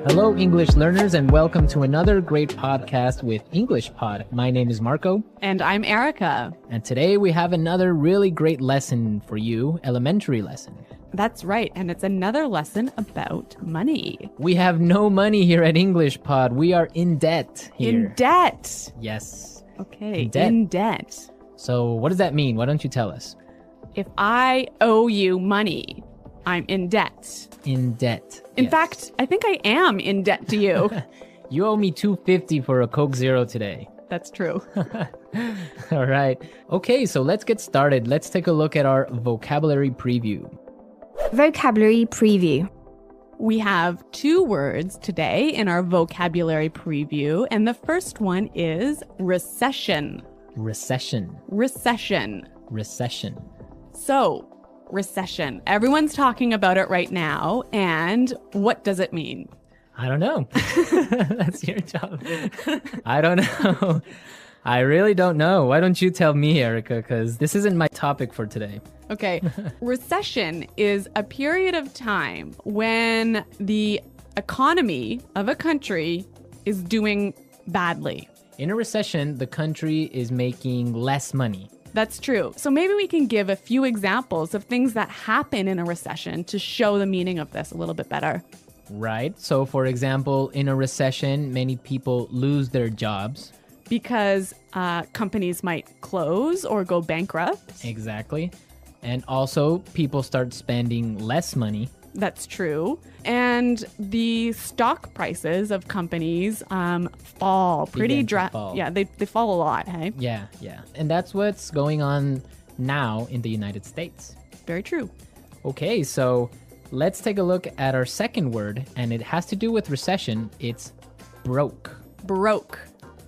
Hello, English learners, and welcome to another great podcast with English Pod. My name is Marco. And I'm Erica. And today we have another really great lesson for you, elementary lesson. That's right, and it's another lesson about money. We have no money here at English Pod. We are in debt here. In debt. Yes. Okay, In debt. in debt. So what does that mean? Why don't you tell us? If I owe you money, I'm in debt. In debt. In Yes. fact, I think I am in debt to you. You owe me $2.50 for a Coke Zero today. That's true. All right. Okay, so let's get started. Let's take a look at our vocabulary preview. Vocabulary preview. We have 2 words today in our vocabulary preview, and the first one is recession. Recession. Recession. Recession. So, recession. Everyone's talking about it right now, and what does it mean? I don't know. That's your job. I don't know. I really don't know. Why don't you tell me, Erica? Because this isn't my topic for today. Okay. Recession is a period of time when the economy of a country is doing badly. In a recession, the country is making less money. That's true. So maybe we can give a few examples of things that happen in a recession to show the meaning of this a little bit better. Right. So, for example, in a recession, many people lose their jobs. Because companies might close or go bankrupt. Exactly. And also, people start spending less money. That's true. And the stock prices of companies fall pretty Begin to fall. Yeah, they fall a lot, hey? Yeah. And that's what's going on now in the United States. Very true. Okay, so let's take a look at our second word, and it has to do with recession. It's broke. Broke.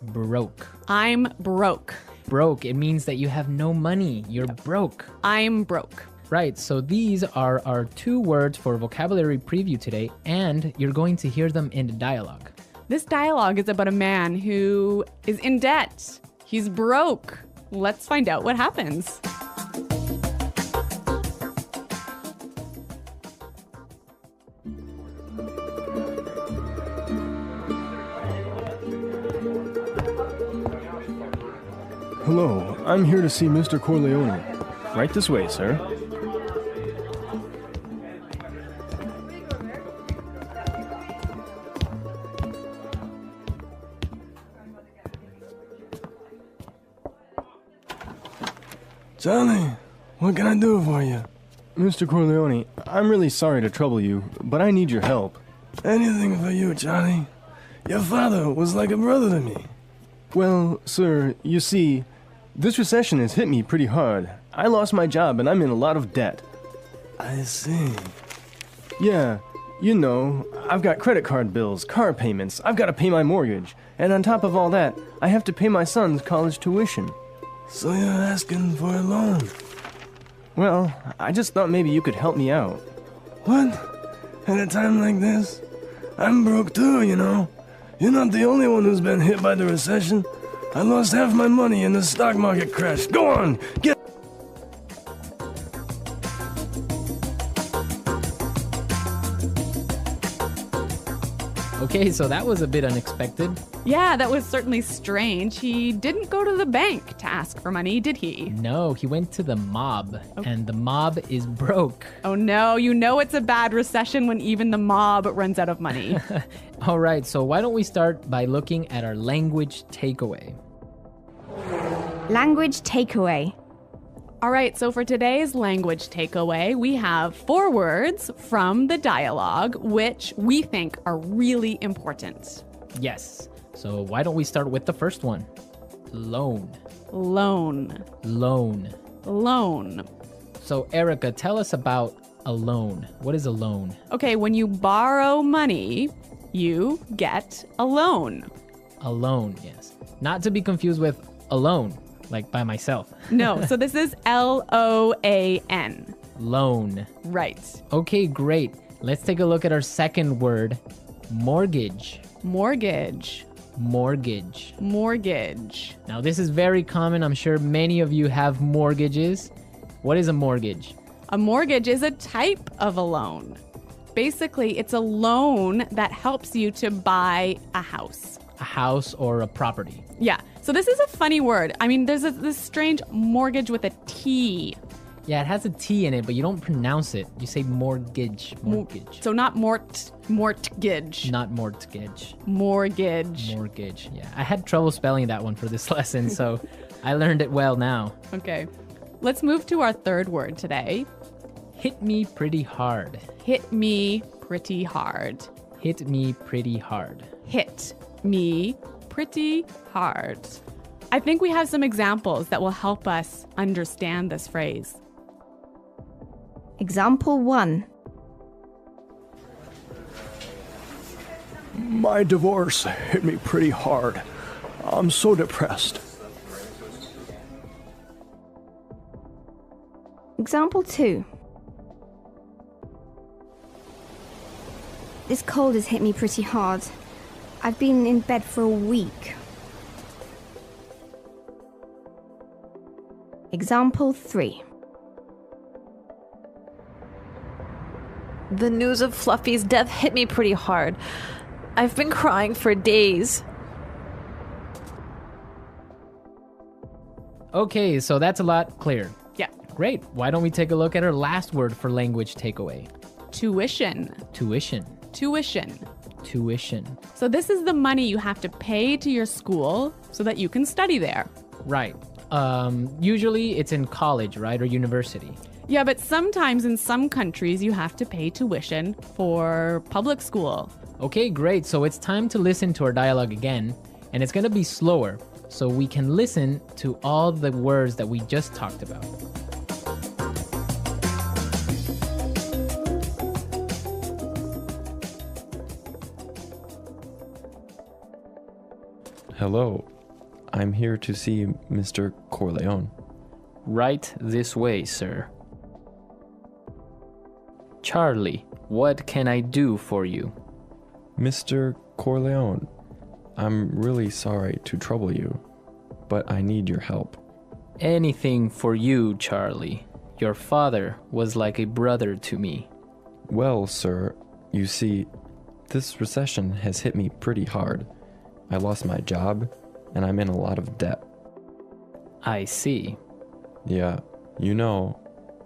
Broke. I'm broke. Broke, it means that you have no money. You're broke. I'm broke. Right, so these are our 2 words for vocabulary preview today, and you're going to hear them in the dialogue. This dialogue is about a man who is in debt. He's broke. Let's find out what happens. Hello, I'm here to see Mr. Corleone. Right this way, sir. Charlie, what can I do for you? Mr. Corleone, I'm really sorry to trouble you, but I need your help. Anything for you, Charlie. Your father was like a brother to me. Well, sir, you see, this recession has hit me pretty hard. I lost my job and I'm in a lot of debt. I see. Yeah, you know, I've got credit card bills, car payments, I've got to pay my mortgage, and on top of all that, I have to pay my son's college tuition. So you're asking for a loan? Well, I just thought maybe you could help me out. What? At a time like this? I'm broke too, you know. You're not the only one who's been hit by the recession. I lost half my money in the stock market crash. Go on, get... Okay, so that was a bit unexpected. Yeah, that was certainly strange. He didn't go to the bank to ask for money, did he? No, he went to the mob, and the mob is broke. Oh no, you know it's a bad recession when even the mob runs out of money. All right, so why don't we start by looking at our language takeaway? Language takeaway. All right, so for today's language takeaway, we have 4 words from the dialogue, which we think are really important. Yes, so why don't we start with the first one? Loan. Loan. Loan. Loan. So Erica, tell us about a loan. What is a loan? Okay, when you borrow money, you get a loan. A loan, yes. Not to be confused with alone, like by myself. No, so this is L-O-A-N. Loan. Right. Okay, great. Let's take a look at our second word, mortgage. Mortgage. Mortgage. Mortgage. Now, this is very common. I'm sure many of you have mortgages. What is a mortgage? A mortgage is a type of a loan. Basically, it's a loan that helps you to buy a house. A house or a property. Yeah. So this is a funny word. I mean, there's this strange mortgage with a T. Yeah, it has a T in it, but you don't pronounce it. You say mortgage. Mortgage. So not mortgage. Not mortgage. Mortgage. Mortgage. Yeah. I had trouble spelling that one for this lesson, so I learned it well now. Okay. Let's move to our third word today. Hit me pretty hard. Hit me pretty hard. Hit me pretty hard. Hit me pretty hard. I think we have some examples that will help us understand this phrase. Example 1. My divorce hit me pretty hard. I'm so depressed. Example 2. This cold has hit me pretty hard. I've been in bed for a week. Example 3. The news of Fluffy's death hit me pretty hard. I've been crying for days. Okay, so that's a lot clearer. Yeah. Great. Why don't we take a look at our last word for language takeaway? Tuition. Tuition. Tuition. Tuition. So this is the money you have to pay to your school so that you can study there. Right. Usually it's in college, right? Or university. Yeah, but sometimes in some countries you have to pay tuition for public school. Okay, great. So it's time to listen to our dialogue again, and it's going to be slower so we can listen to all the words that we just talked about. Hello, I'm here to see Mr. Corleone. Right this way, sir. Charlie, what can I do for you? Mr. Corleone, I'm really sorry to trouble you, but I need your help. Anything for you, Charlie. Your father was like a brother to me. Well, sir, you see, this recession has hit me pretty hard. I lost my job, and I'm in a lot of debt. I see. Yeah, you know,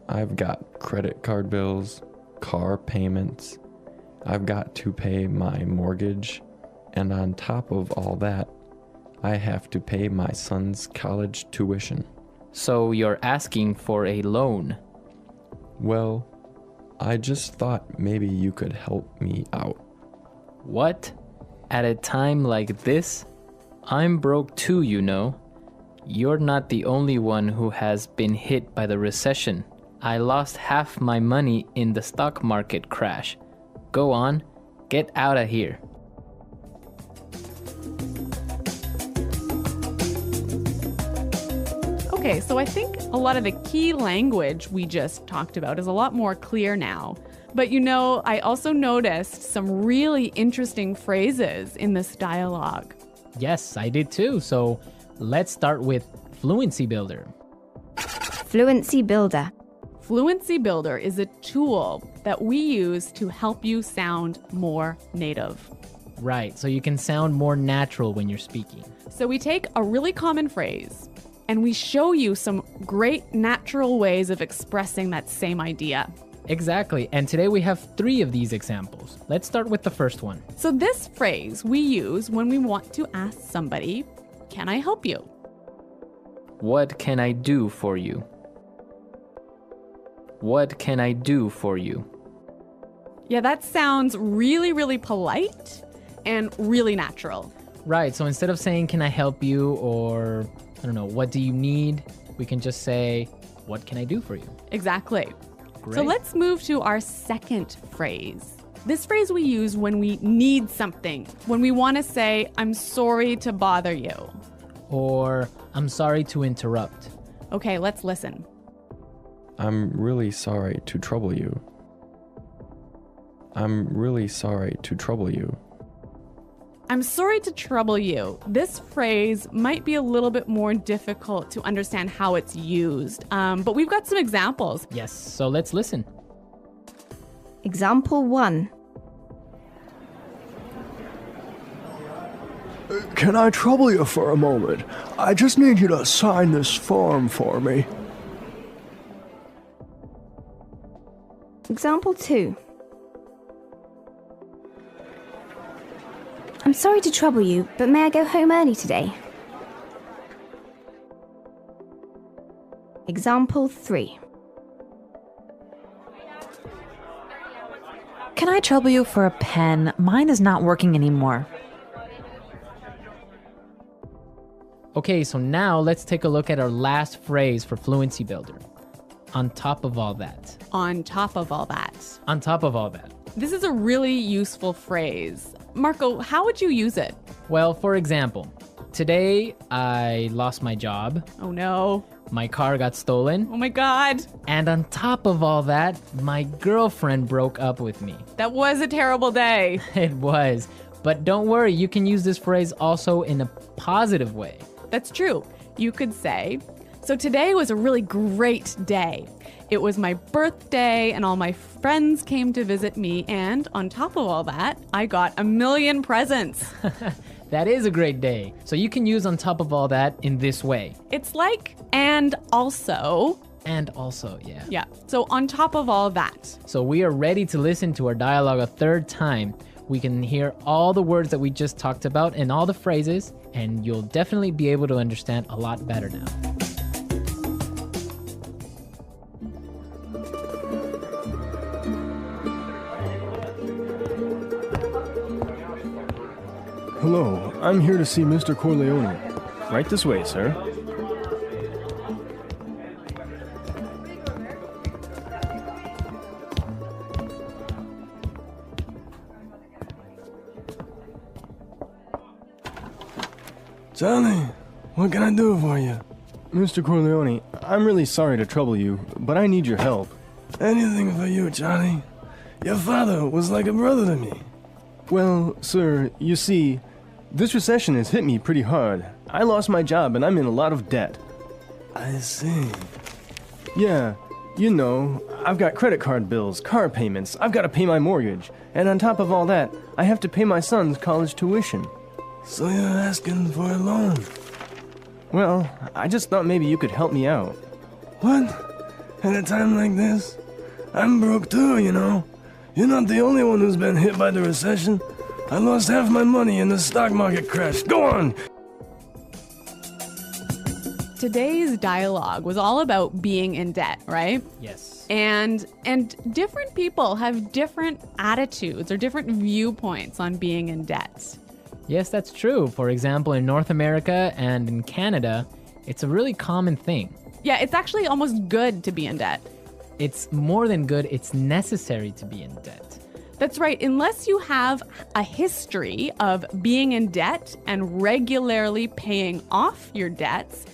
I've got credit card bills, car payments. I've got to pay my mortgage, and on top of all that, I have to pay my son's college tuition. So you're asking for a loan? Well, I just thought maybe you could help me out. What? At a time like this? I'm broke too, you know. You're not the only one who has been hit by the recession. I lost half my money in the stock market crash. Go on, get out of here. Okay, so I think a lot of the key language we just talked about is a lot more clear now. But you know, I also noticed some really interesting phrases in this dialogue. Yes, I did too. So let's start with Fluency Builder. Fluency Builder. Fluency Builder is a tool that we use to help you sound more native. Right, so you can sound more natural when you're speaking. So we take a really common phrase and we show you some great natural ways of expressing that same idea. Exactly, and today we have 3 of these examples. Let's start with the first one. So this phrase we use when we want to ask somebody, "Can I help you?" What can I do for you? What can I do for you? Yeah, that sounds really, really polite and really natural. Right, so instead of saying, can I help you, or, I don't know, what do you need? We can just say, what can I do for you? Exactly. Great. So let's move to our second phrase. This phrase we use when we need something, when we want to say, I'm sorry to bother you. Or, I'm sorry to interrupt. Okay, let's listen. I'm really sorry to trouble you. I'm really sorry to trouble you. I'm sorry to trouble you. This phrase might be a little bit more difficult to understand how it's used, but we've got some examples. Yes, so let's listen. Example 1. Can I trouble you for a moment? I just need you to sign this form for me. Example 2. I'm sorry to trouble you, but may I go home early today? Example 3. Can I trouble you for a pen? Mine is not working anymore. Okay, so now let's take a look at our last phrase for Fluency Builder. On top of all that. On top of all that. On top of all that. This is a really useful phrase. Marco, how would you use it? Well, for example, today I lost my job, Oh no. my car got stolen, Oh my God. and on top of all that, my girlfriend broke up with me. That was a terrible day. It was. But don't worry, you can use this phrase also in a positive way. That's true. You could say, so today was a really great day. It was my birthday and all my friends came to visit me, and on top of all that, I got 1,000,000 presents. That is a great day. So you can use on top of all that in this way. It's like, and also. And also, yeah. Yeah, so on top of all that. So we are ready to listen to our dialogue a third time. We can hear all the words that we just talked about and all the phrases, and you'll definitely be able to understand a lot better now. Hello, I'm here to see Mr. Corleone. Right this way, sir. Charlie, what can I do for you? Mr. Corleone, I'm really sorry to trouble you, but I need your help. Anything for you, Charlie. Your father was like a brother to me. Well, sir, you see, this recession has hit me pretty hard. I lost my job and I'm in a lot of debt. I see. Yeah, you know, I've got credit card bills, car payments, I've got to pay my mortgage, and on top of all that, I have to pay my son's college tuition. So you're asking for a loan? Well, I just thought maybe you could help me out. What? At a time like this? I'm broke too, you know. You're not the only one who's been hit by the recession. I lost half my money and the stock market crashed. Go on! Today's dialogue was all about being in debt, right? Yes. And different people have different attitudes or different viewpoints on being in debt. Yes, that's true. For example, in North America and in Canada, it's a really common thing. Yeah, it's actually almost good to be in debt. It's more than good, it's necessary to be in debt. That's right. Unless you have a history of being in debt and regularly paying off your debts,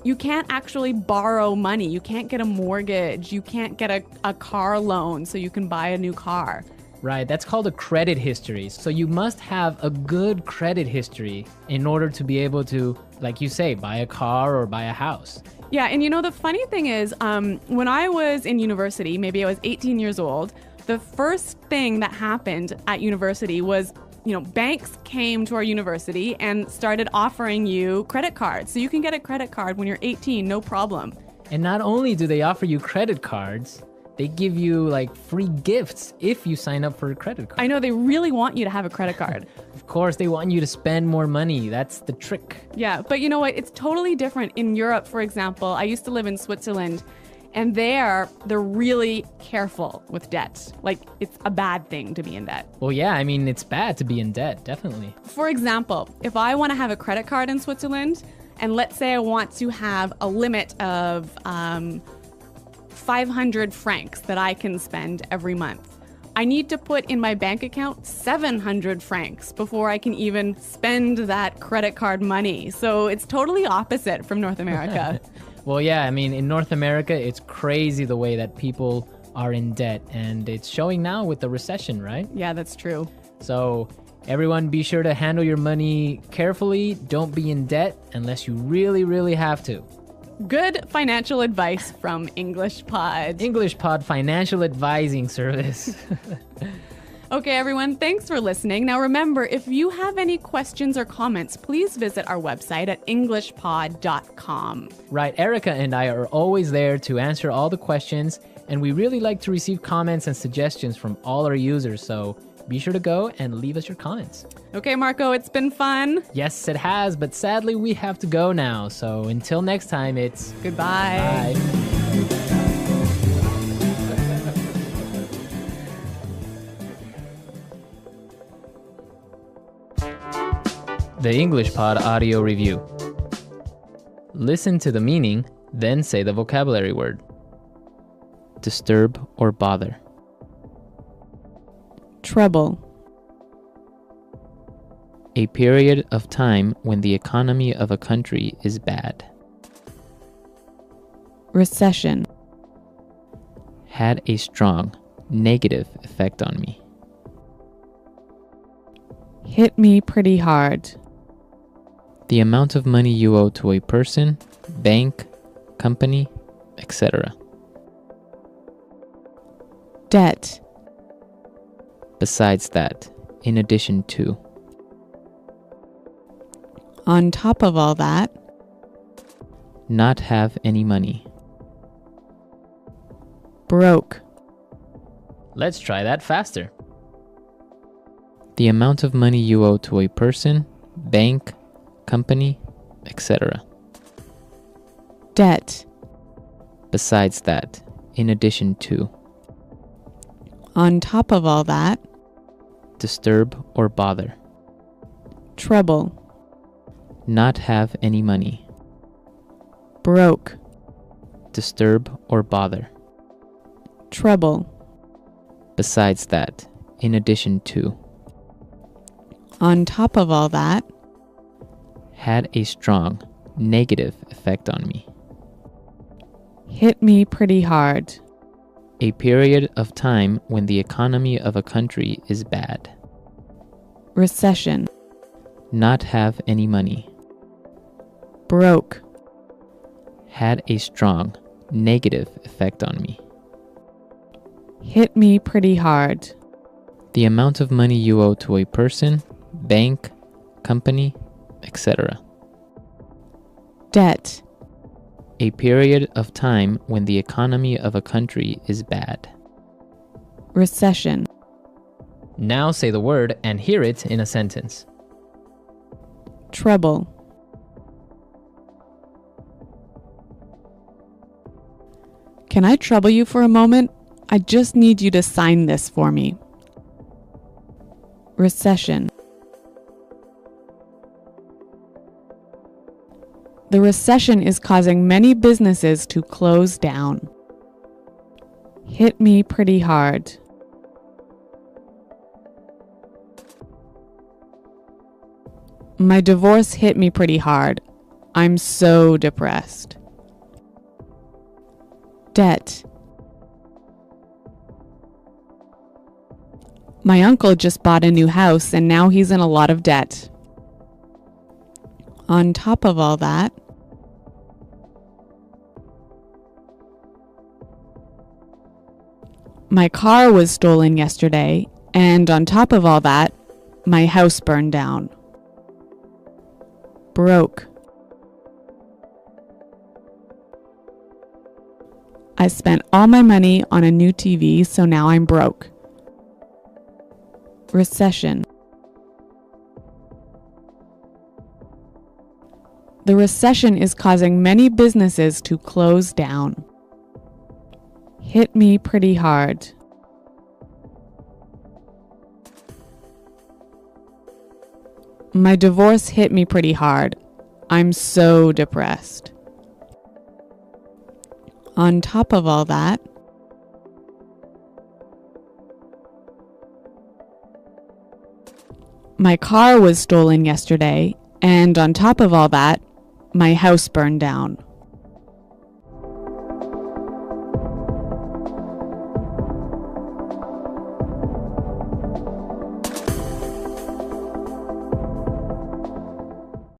you can't actually borrow money. You can't get a mortgage. You can't get a car loan so you can buy a new car. Right, that's called a credit history. So you must have a good credit history in order to be able to, like you say, buy a car or buy a house. Yeah, and you know, the funny thing is, when I was in university, maybe I was 18 years old, the first thing that happened at university was, you know, banks came to our university and started offering you credit cards. So you can get a credit card when you're 18, no problem. And not only do they offer you credit cards, they give you like free gifts if you sign up for a credit card. I know, they really want you to have a credit card. Of course, they want you to spend more money. That's the trick. Yeah, but you know what? It's totally different in Europe, for example. I used to live in Switzerland, and they're really careful with debt. Like, it's a bad thing to be in debt. Well, yeah, I mean, it's bad to be in debt, definitely. For example, if I want to have a credit card in Switzerland, and let's say I want to have a limit of 500 francs that I can spend every month, I need to put in my bank account 700 francs before I can even spend that credit card money. So it's totally opposite from North America. Well, yeah, I mean, in North America, it's crazy the way that people are in debt, and it's showing now with the recession, right? Yeah, that's true. So everyone be sure to handle your money carefully. Don't be in debt unless you really, really have to. Good financial advice from English Pod. English Pod Financial Advising Service. Okay, everyone, thanks for listening. Now remember, if you have any questions or comments, please visit our website at englishpod.com. Right, Erica and I are always there to answer all the questions, and we really like to receive comments and suggestions from all our users, so be sure to go and leave us your comments. Okay, Marco, it's been fun. Yes, it has, but sadly we have to go now, so until next time, it's Goodbye. bye. The English Pod Audio Review. Listen to the meaning, then say the vocabulary word. Disturb or bother. Trouble. A period of time when the economy of a country is bad. Recession. Had a strong negative effect on me. Hit me pretty hard. The amount of money you owe to a person, bank, company, etc. Debt. Besides that, in addition to. On top of all that. Not have any money. Broke. Let's try that faster. The amount of money you owe to a person, bank, company, etc. Debt. Besides that, in addition to. On top of all that. Disturb or bother. Trouble. Not have any money. Broke. Disturb or bother. Trouble. Besides that, in addition to. On top of all that. Had a strong negative effect on me. Hit me pretty hard. A period of time when the economy of a country is bad. Recession. Not have any money. Broke. Had a strong negative effect on me. Hit me pretty hard. The amount of money you owe to a person, bank, company, etc. Debt. A period of time when the economy of a country is bad. Recession. Now say the word and hear it in a sentence. Trouble. Can I trouble you for a moment? I just need you to sign this for me. Recession. The recession is causing many businesses to close down. Hit me pretty hard. My divorce hit me pretty hard. I'm so depressed. Debt. My uncle just bought a new house and now he's in a lot of debt. On top of all that, my car was stolen yesterday, and on top of all that, my house burned down. Broke. I spent all my money on a new TV, so now I'm broke. Recession. The recession is causing many businesses to close down. Hit me pretty hard. My divorce hit me pretty hard. I'm so depressed. On top of all that, my car was stolen yesterday, and on top of all that, my house burned down.